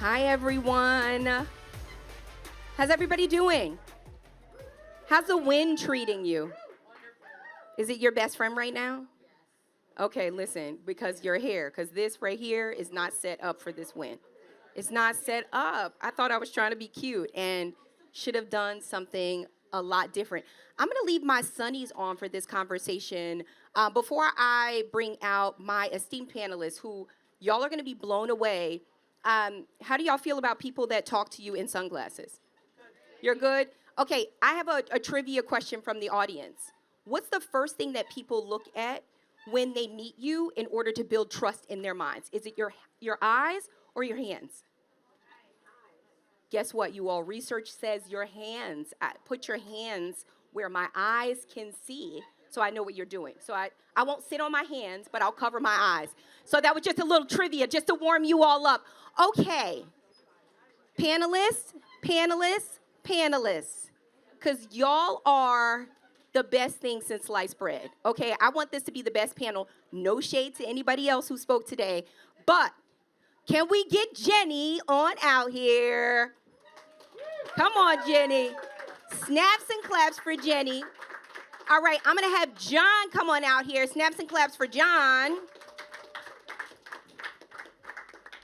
Hi, everyone. How's everybody doing? How's the wind treating you? Is it your best friend right now? Okay, listen, because you're here, because this right here is not set up for this wind. It's not set up. I thought I was trying to be cute and should have done something a lot different. I'm going to leave my sunnies on for this conversation before I bring out my esteemed panelists who y'all are going to be blown away. How do y'all feel about people that talk to you in sunglasses? You're good? Okay, I have a trivia question from the audience. What's the first thing that people look at when they meet you in order to build trust in their minds? Is it your eyes or your hands? Guess what, you all? Research says your hands. Put your hands where my eyes can see so I know what you're doing. So I won't sit on my hands, but I'll cover my eyes. So that was just a little trivia just to warm you all up. Okay, panelists, because y'all are the best thing since sliced bread. Okay, I want this to be the best panel. No shade to anybody else who spoke today, but can we get Jenny on out here? Come on, Jenny. Snaps and claps for Jenny. All right, I'm going to have Jon come on out here. Snaps and claps for Jon.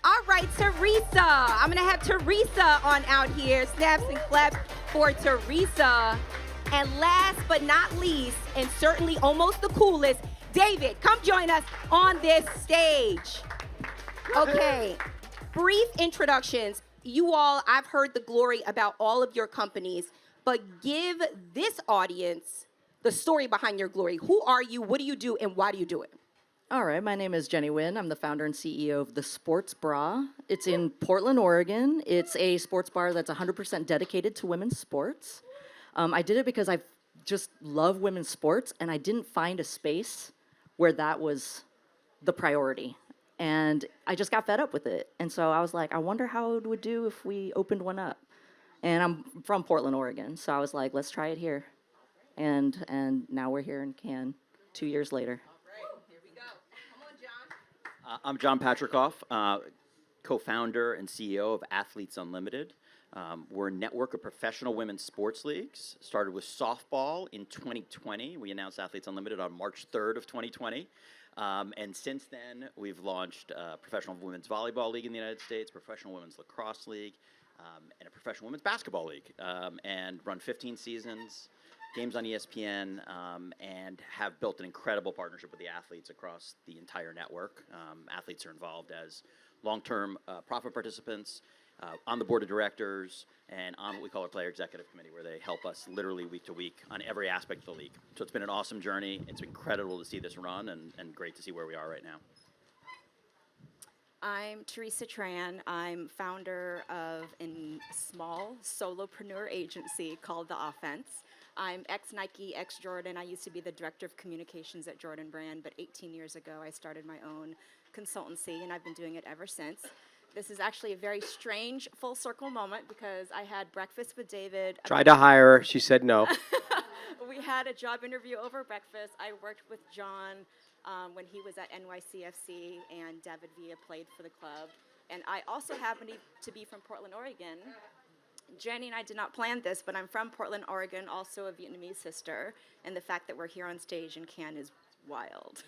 All right, Theresa. I'm going to have Theresa on out here. Snaps and claps for Theresa. And last but not least, and certainly almost the coolest, David, come join us on this stage. Okay, brief introductions. You all, I've heard the glory about all of your companies, but give this audience the story behind your glory. Who are you, what do you do, and why do you do it? All right, my name is Jenny Nguyen. I'm the founder and CEO of The Sports Bra. It's in Portland, Oregon. It's a sports bar that's 100% dedicated to women's sports. I did it because I just love women's sports, and I didn't find a space where that was the priority. And I just got fed up with it. And so I was like, I wonder how it would do if we opened one up. And I'm from Portland, Oregon. So I was like, let's try it here. And now we're here in Cannes 2 years later. All right, here we go. Come on, Jon. I'm Jon Patricof, co-founder and CEO of Athletes Unlimited. We're a network of professional women's sports leagues. Started with softball in 2020. We announced Athletes Unlimited on March 3rd of 2020. And since then, we've launched a professional women's volleyball league in the United States, professional women's lacrosse league, and a professional women's basketball league, and run 15 seasons, games on ESPN, and have built an incredible partnership with the athletes across the entire network. Athletes are involved as long-term profit participants, on the board of directors, and on what we call our player executive committee, where they help us literally week to week on every aspect of the league. So it's been an awesome journey. It's incredible to see this run, and great to see where we are right now. I'm Theresa Tran. I'm founder of a small solopreneur agency called The Offense. I'm ex-Nike, ex-Jordan. I used to be the director of communications at Jordan Brand, but 18 years ago I started my own consultancy, and I've been doing it ever since. This is actually a very strange full circle moment because I had breakfast with David. Tried to hire her. She said no. We had a job interview over breakfast. I worked with Jon when he was at NYCFC, and David Villa played for the club. And I also happen to be from Portland, Oregon. Jenny and I did not plan this, but I'm from Portland, Oregon, also a Vietnamese sister. And the fact that we're here on stage in Cannes is wild.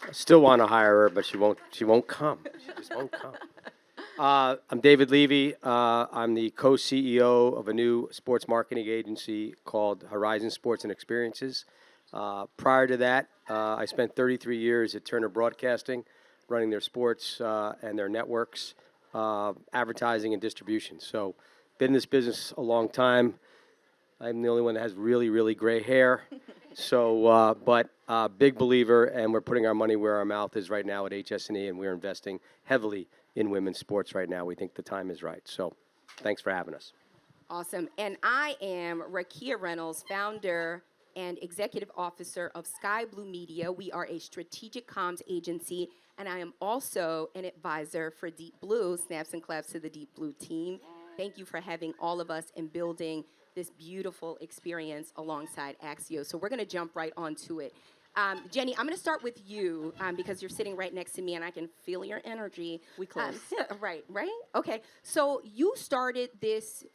I still want to hire her, but she won't come. She just won't come. I'm David Levy. I'm the co-CEO of a new sports marketing agency called Horizon Sports and Experiences. Prior to that, I spent 33 years at Turner Broadcasting, running their sports and their networks, advertising and distribution. So, been in this business a long time. I'm the only one that has really, really gray hair. So, but big believer, and we're putting our money where our mouth is right now at HS&E, and we're investing heavily in women's sports right now. We think the time is right. So, thanks for having us. Awesome. And I am Rakia Reynolds, founder and executive officer of Skai Blue Media. We are a strategic comms agency, and I am also an advisor for Deep Blue. Snaps and claps to the Deep Blue team. Thank you for having all of us and building this beautiful experience alongside Axio. So we're going to jump right onto it. Jenny, I'm going to start with you because you're sitting right next to me and I can feel your energy. We close. Right. Okay. So you started this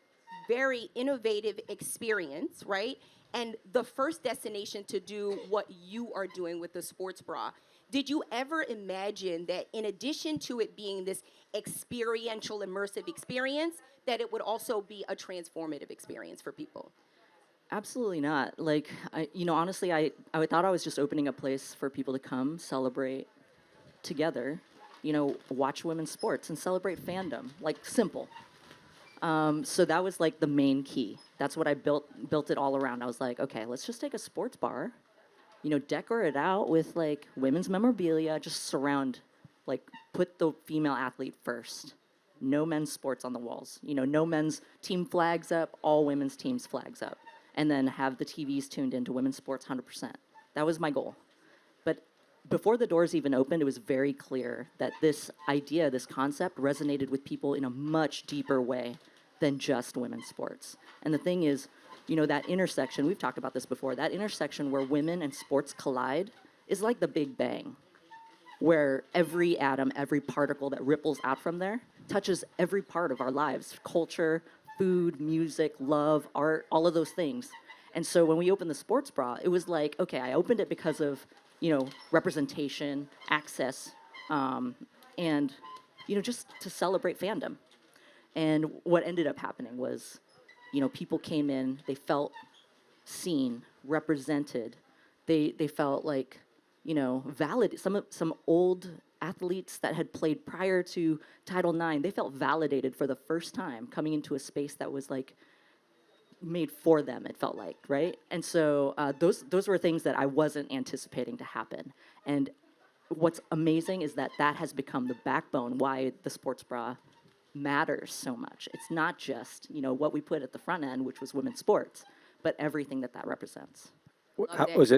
very innovative experience, right? And the first destination to do what you are doing with the sports bra. Did you ever imagine that in addition to it being this experiential, immersive experience, that it would also be a transformative experience for people? Absolutely not. Like, honestly, I thought I was just opening a place for people to come celebrate together, watch women's sports and celebrate fandom. Like, simple. So that was like the main key. That's what I built it all around. I was like, okay, let's just take a sports bar, decor it out with like women's memorabilia, just put the female athlete first. No men's sports on the walls. No men's team flags up, all women's teams flags up. And then have the TVs tuned into women's sports 100%. That was my goal. But before the doors even opened, it was very clear that this idea, this concept, resonated with people in a much deeper way than just women's sports. And the thing is, that intersection, we've talked about this before, that intersection where women and sports collide is like the Big Bang, where every atom, every particle that ripples out from there touches every part of our lives, culture, food, music, love, art, all of those things. And so when we opened the sports bra, it was like, okay, I opened it because of, representation, access, and, just to celebrate fandom. And what ended up happening was, people came in, they felt seen, represented. They felt like, valid. Some old athletes that had played prior to Title IX, they felt validated for the first time coming into a space that was like made for them, it felt like, right? And so those were things that I wasn't anticipating to happen. And what's amazing is that has become the backbone why the sports bra matters so much. It's not just, what we put at the front end, which was women's sports, but everything that represents. Was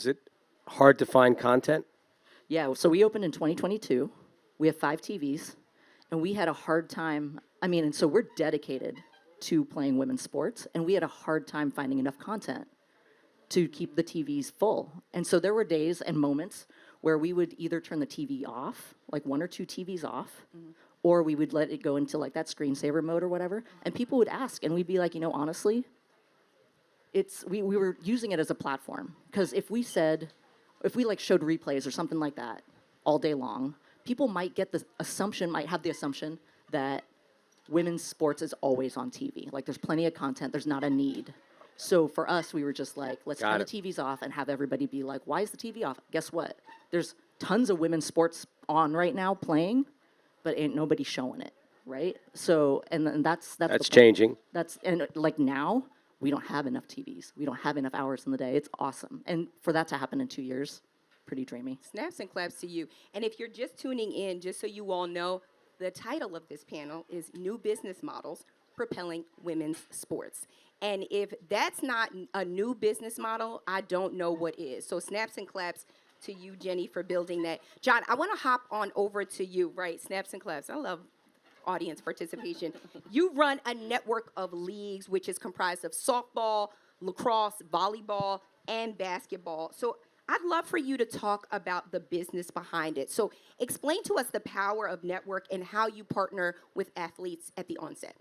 it hard to find content? Yeah, so we opened in 2022. We have 5 TVs, and we had a hard time. And so we're dedicated to playing women's sports, and we had a hard time finding enough content to keep the TVs full. And so there were days and moments where we would either turn the TV off, like 1 or 2 TVs off, or we would let it go into like that screensaver mode or whatever, and people would ask, and we'd be like, honestly, we were using it as a platform, because if we showed replays or something like that all day long, people might have the assumption that women's sports is always on TV. Like, there's plenty of content, there's not a need. So for us, we were just like, let's turn the TVs off and have everybody be like, why is the TV off? Guess what? There's tons of women's sports on right now playing, but ain't nobody showing it, right? So, and that's changing. Like now, we don't have enough TVs. We don't have enough hours in the day. It's awesome. And for that to happen in 2 years, pretty dreamy. Snaps and claps to you. And if you're just tuning in, just so you all know, the title of this panel is New Business Models Propelling Women's Sports. And if that's not a new business model, I don't know what is. So snaps and claps to you, Jenny, for building that. Jon, I want to hop on over to you, right? Snaps and claps. I love audience participation. You run a network of leagues, which is comprised of softball, lacrosse, volleyball, and basketball. So I'd love for you to talk about the business behind it. So explain to us the power of network and how you partner with athletes at the onset.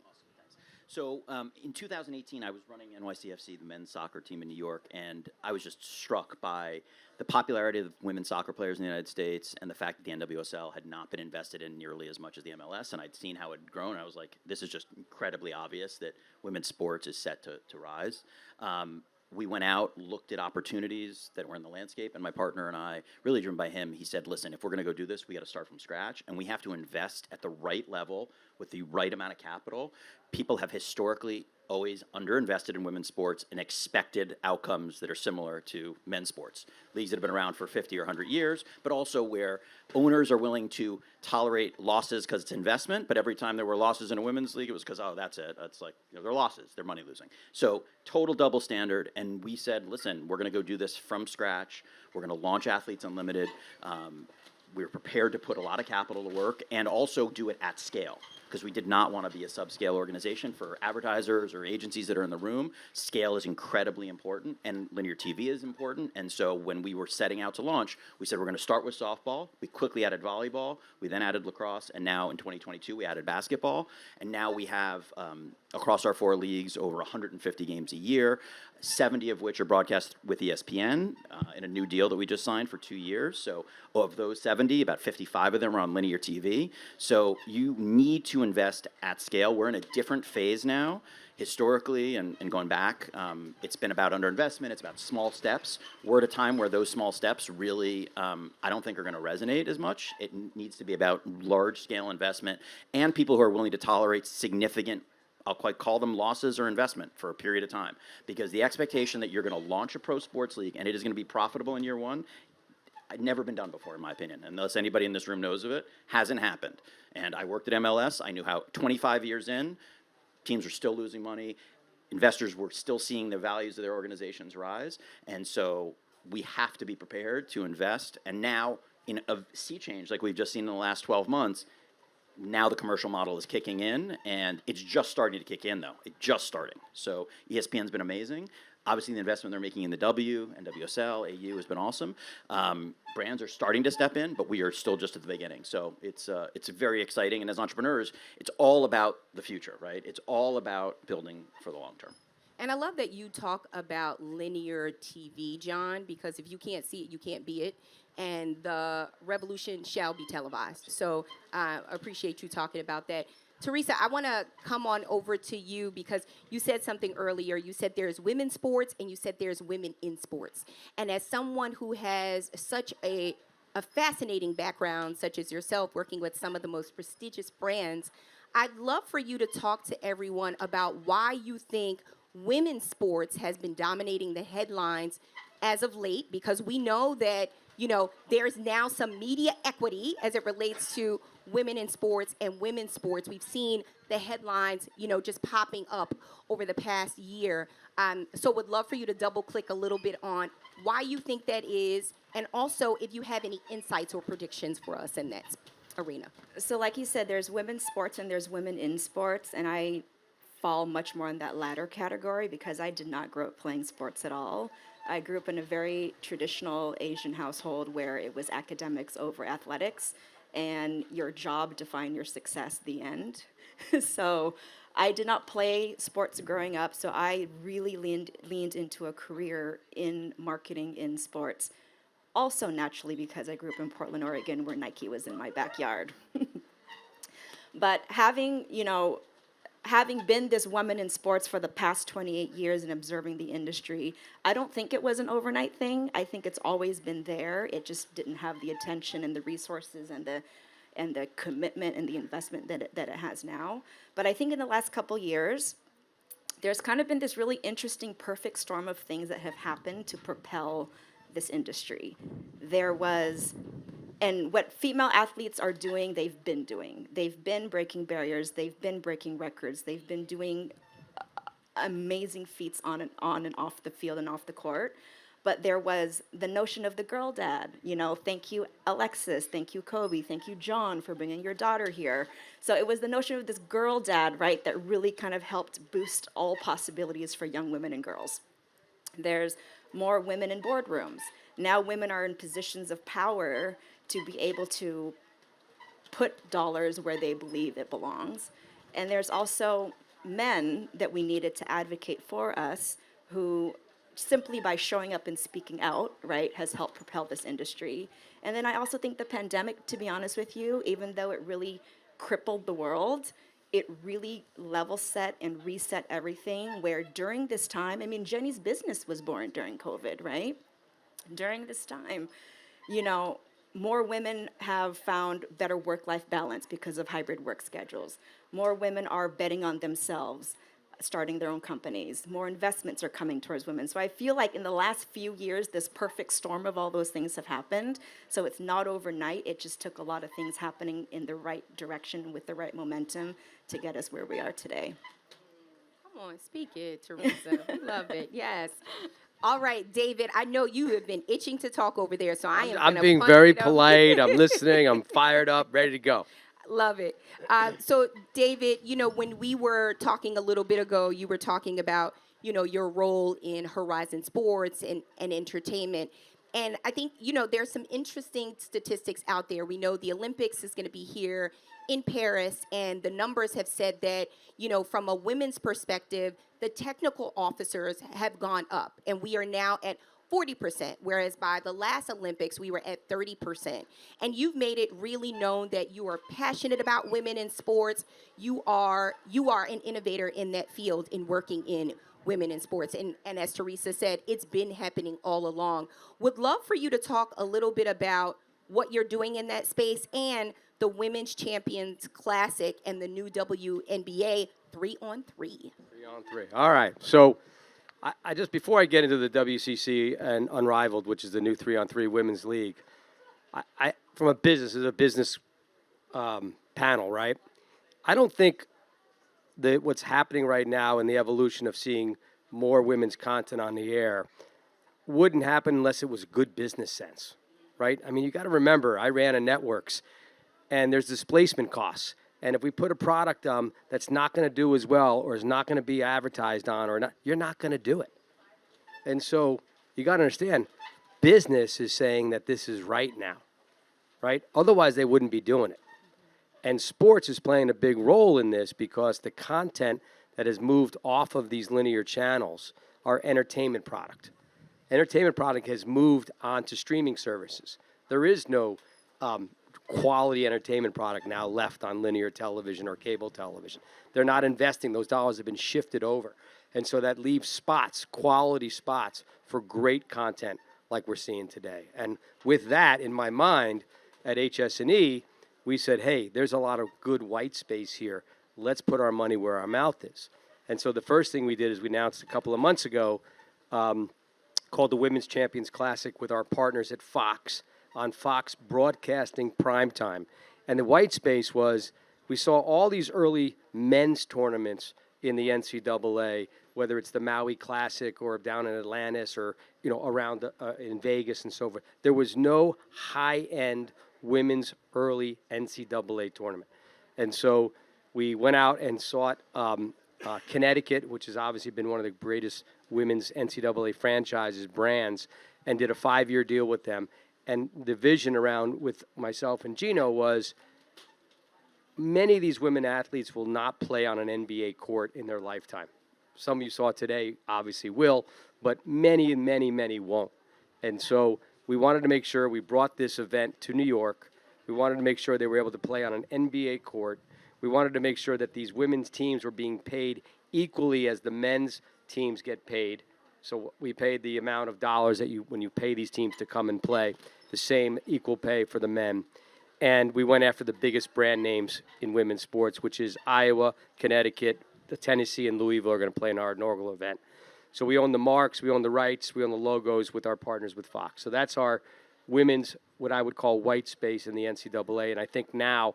So in 2018, I was running NYCFC, the men's soccer team in New York, and I was just struck by the popularity of women's soccer players in the United States and the fact that the NWSL had not been invested in nearly as much as the MLS, and I'd seen how it had grown, and I was like, this is just incredibly obvious that women's sports is set to rise. We went out, looked at opportunities that were in the landscape, and my partner and I, really driven by him, he said, listen, if we're going to go do this, we got to start from scratch, and we have to invest at the right level with the right amount of capital. People have historically always underinvested in women's sports and expected outcomes that are similar to men's sports. Leagues that have been around for 50 or 100 years, but also where owners are willing to tolerate losses because it's investment, but every time there were losses in a women's league, it was because, oh, that's it. That's like, they're losses. They're money losing. So total double standard, and we said, listen, we're going to go do this from scratch. We're going to launch Athletes Unlimited. We were prepared to put a lot of capital to work and also do it at scale. because we did not want to be a subscale organization for advertisers or agencies that are in the room. Scale is incredibly important, and linear TV is important. And so when we were setting out to launch, we said we're going to start with softball. We quickly added volleyball. We then added lacrosse, and now in 2022 we added basketball. And now we have across our 4 leagues over 150 games a year, 70 of which are broadcast with ESPN in a new deal that we just signed for 2 years. So of those 70, about 55 of them are on linear TV. So you need to invest at scale. We're in a different phase now. Historically, and going back, it's been about underinvestment. It's about small steps. We're at a time where those small steps really, I don't think are going to resonate as much. It needs to be about large-scale investment and people who are willing to tolerate significant, I'll quite call them losses or investment for a period of time. Because the expectation that you're going to launch a pro sports league and it is going to be profitable in year one, I'd never been done before, in my opinion. Unless anybody in this room knows of it, hasn't happened. And I worked at MLS. I knew how 25 years in, teams are still losing money. Investors were still seeing the values of their organizations rise. And so we have to be prepared to invest. And now, in a sea change like we've just seen in the last 12 months, now the commercial model is kicking in, and it's just starting to kick in, though. It's just starting. So ESPN's been amazing. Obviously, the investment they're making in the W, NWSL, AU has been awesome. Brands are starting to step in, but we are still just at the beginning. So it's very exciting. And as entrepreneurs, it's all about the future, right? It's all about building for the long term. And I love that you talk about linear TV, Jon, because if you can't see it, you can't be it. And the revolution shall be televised. So I appreciate you talking about that. Theresa, I want to come on over to you because you said something earlier. You said there's women's sports and you said there's women in sports. And as someone who has such a fascinating background, such as yourself, working with some of the most prestigious brands, I'd love for you to talk to everyone about why you think women's sports has been dominating the headlines as of late, because we know that, you know, there's now some media equity as it relates to women in sports and women's sports. We've seen the headlines, you know, just popping up over the past year. So would love for you to double click a little bit on why you think that is, and also if you have any insights or predictions for us in that arena. So like you said, there's women's sports and there's women in sports, and I fall much more in that latter category because I did not grow up playing sports at all. I grew up in a very traditional Asian household where it was academics over athletics, and your job defined your success, the end. So I did not play sports growing up, so I really leaned into a career in marketing in sports. Also naturally because I grew up in Portland, Oregon, where Nike was in my backyard. But having been this woman in sports for the past 28 years and observing the industry, I don't think it was an overnight thing. I think it's always been there. It just didn't have the attention and the resources and the commitment and the investment that it has now. But I think in the last couple years, there's kind of been this really interesting perfect storm of things that have happened to propel this industry. And what female athletes are doing, they've been doing. They've been breaking barriers. They've been breaking records. They've been doing amazing feats on and off the field and off the court. But there was the notion of the girl dad. You know, thank you, Alexis. Thank you, Kobe. Thank you, Jon, for bringing your daughter here. So it was the notion of this girl dad, right, that really kind of helped boost all possibilities for young women and girls. There's more women in boardrooms. Now women are in positions of power to be able to put dollars where they believe it belongs. And there's also men that we needed to advocate for us who simply by showing up and speaking out, right, has helped propel this industry. And then I also think the pandemic, to be honest with you, even though it really crippled the world, it really level set and reset everything, where during this time, I mean, Jenny's business was born during COVID, right? During this time, you know, more women have found better work-life balance because of hybrid work schedules. More women are betting on themselves, starting their own companies. More investments are coming towards women. So I feel like in the last few years, this perfect storm of all those things have happened. So it's not overnight. It just took a lot of things happening in the right direction with the right momentum to get us where we are today. Come on, speak it, Theresa. Love it. Yes. All right, David, I know you have been itching to talk over there, so I'm being very polite. I'm listening. I'm fired up, ready to go. Love it. So, David, when we were talking a little bit ago, you were talking about, your role in Horizon Sports and entertainment. And I think, there's some interesting statistics out there. We know the Olympics is going to be here in Paris, and the numbers have said that, from a women's perspective, the technical officers have gone up, and we are now at 40%, whereas by the last Olympics, we were at 30%. And you've made it really known that you are passionate about women in sports. You are an innovator in that field in working in women in sports. And as Theresa said, it's been happening all along. Would love for you to talk a little bit about what you're doing in that space and the Women's Champions Classic and the new WNBA 3-on-3. 3-on-3. All right. So I just, before I get into the WCC and Unrivaled, which is the new 3-on-3 women's league, I from a business panel, right? I don't think that what's happening right now in the evolution of seeing more women's content on the air wouldn't happen unless it was good business sense, right? I mean, you got to remember, I ran a networks, and there's displacement costs. And if we put a product that's not going to do as well or is not going to be advertised on, or not, you're not going to do it. And so you got to understand, business is saying that this is right now, right? Otherwise, they wouldn't be doing it. And sports is playing a big role in this because the content that has moved off of these linear channels are entertainment product. Entertainment product has moved onto streaming services. There is no quality entertainment product now left on linear television or cable television. They're not investing. Those dollars have been shifted over. And so that leaves spots, quality spots, for great content like we're seeing today. And with that in my mind, at HS&E, we said, hey, there's a lot of good white space here. Let's put our money where our mouth is. And so the first thing we did is we announced a couple of months ago called the Women's Champions Classic with our partners at Fox on Fox Broadcasting Primetime. And the white space was, we saw all these early men's tournaments in the NCAA, whether it's the Maui Classic or down in Atlantis or around in Vegas and so forth. There was no high-end women's early NCAA tournament. And so we went out and sought Connecticut, which has obviously been one of the greatest women's NCAA franchises, brands, and did a 5-year deal with them. And the vision around with myself and Gino was many of these women athletes will not play on an NBA court in their lifetime. Some of you saw today obviously will, but many, many, many won't. And so we wanted to make sure we brought this event to New York. We wanted to make sure they were able to play on an NBA court. We wanted to make sure that these women's teams were being paid equally as the men's teams get paid. So we paid the amount of dollars that when you pay these teams to come and play, the same equal pay for the men. And we went after the biggest brand names in women's sports, which is Iowa, Connecticut, Tennessee, and Louisville are going to play in our inaugural event. So we own the marks, we own the rights, we own the logos with our partners with Fox. So that's our women's, what I would call white space in the NCAA. And I think now,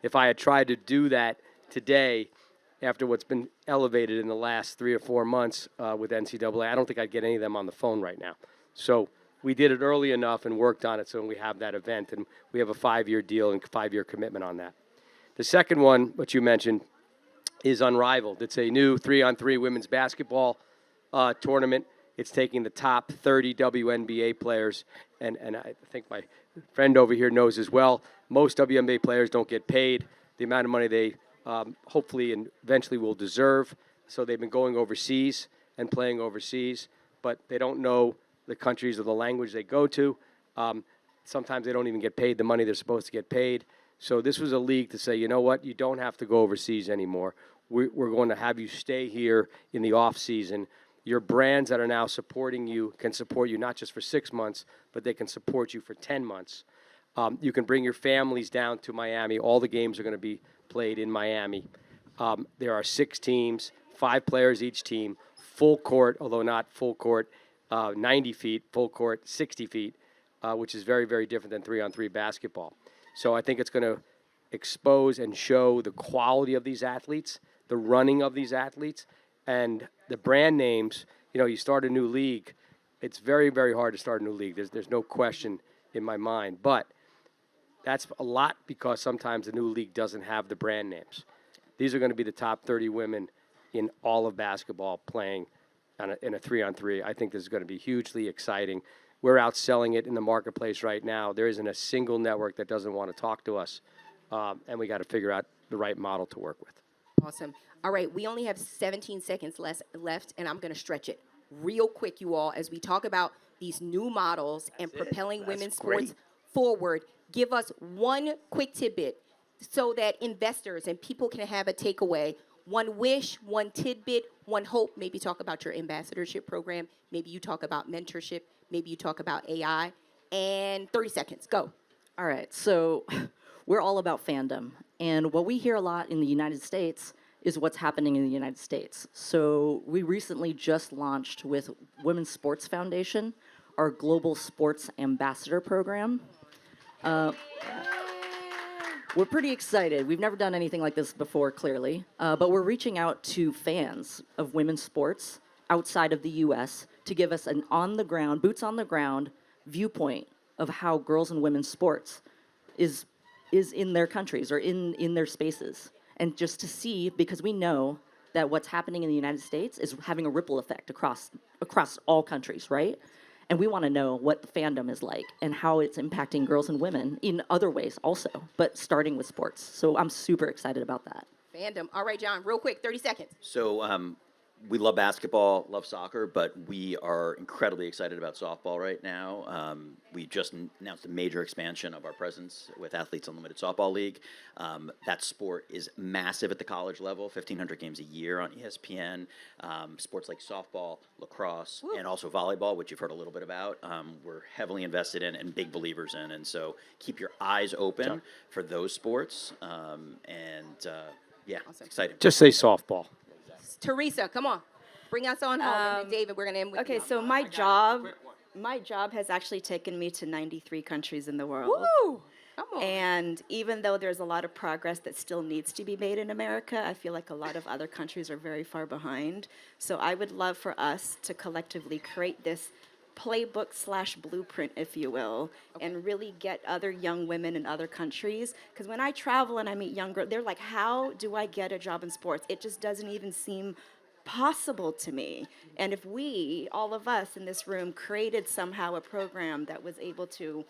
if I had tried to do that today, after what's been elevated in the last 3 or 4 months with NCAA, I don't think I'd get any of them on the phone right now. So we did it early enough and worked on it so we have that event. And we have a 5-year deal and 5-year commitment on that. The second one, what you mentioned, is Unrivaled. It's a new 3-on-3 women's basketball tournament. It's taking the top 30 WNBA players, and I think my friend over here knows as well, most WNBA players don't get paid the amount of money they hopefully and eventually will deserve. So they've been going overseas and playing overseas, but they don't know the countries or the language they go to. Sometimes they don't even get paid the money they're supposed to get paid. So this was a league to say, you know what, you don't have to go overseas anymore. We're going to have you stay here in the off season. Your brands that are now supporting you can support you not just for 6 months, but they can support you for 10 months. You can bring your families down to Miami. All the games are going to be played in Miami. There are 6 teams, 5 players each team, full court, although not full court, 90 feet, full court, 60 feet, which is very, very different than 3-on-3 basketball. So I think it's going to expose and show the quality of these athletes, the running of these athletes, and the brand names. You start a new league. It's very, very hard to start a new league. There's no question in my mind. But That's a lot because sometimes the new league doesn't have the brand names. These are going to be the top 30 women in all of basketball playing in a 3-on-3. I think this is going to be hugely exciting. We're out selling it in the marketplace right now. There isn't a single network that doesn't want to talk to us, and we got to figure out the right model to work with. Awesome. All right, we only have 17 seconds left, and I'm going to stretch it real quick, you all, as we talk about these new models and propelling women's sports forward. Give us one quick tidbit so that investors and people can have a takeaway. One wish, one tidbit, one hope. Maybe talk about your ambassadorship program. Maybe you talk about mentorship. Maybe you talk about AI. And 30 seconds. Go. All right, so we're all about fandom. And what we hear a lot in the United States is what's happening in the United States. So we recently just launched with Women's Sports Foundation, our Global Sports Ambassador Program. We're pretty excited. We've never done anything like this before, clearly. But we're reaching out to fans of women's sports outside of the U.S. to give us an on-the-ground, boots-on-the-ground viewpoint of how girls and women's sports is in their countries or in their spaces. And just to see, because we know that what's happening in the United States is having a ripple effect across all countries, right? And we want to know what the fandom is like and how it's impacting girls and women in other ways also, but starting with sports. So I'm super excited about that. Fandom. All right, John, real quick, 30 seconds. So we love basketball, love soccer, but we are incredibly excited about softball right now. We just announced a major expansion of our presence with Athletes Unlimited Softball League. That sport is massive at the college level, 1,500 games a year on ESPN. Sports like softball, lacrosse, and also volleyball, which you've heard a little bit about, we're heavily invested in and big believers in. And so keep your eyes open for those sports. Yeah, awesome. Exciting. Just say softball. Theresa, come on. Bring us on home. And then David, we're going to end with Okay, you. so my job has actually taken me to 93 countries in the world. Woo! Come on. And even though there's a lot of progress that still needs to be made in America, I feel like a lot of other countries are very far behind. So I would love for us to collectively create this playbook/blueprint, if you will, and really get other young women in other countries. Because when I travel and I meet young girls, they're like, how do I get a job in sports? It just doesn't even seem possible to me. And if we, all of us in this room, created somehow a program that was able to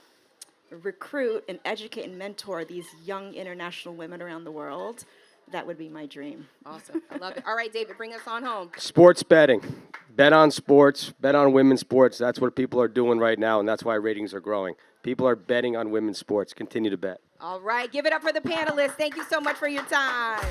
recruit and educate and mentor these young international women around the world, that would be my dream. Awesome. I love it. All right, David, bring us on home. Sports betting. Bet on sports. Bet on women's sports. That's what people are doing right now, and that's why ratings are growing. People are betting on women's sports. Continue to bet. All right. Give it up for the panelists. Thank you so much for your time.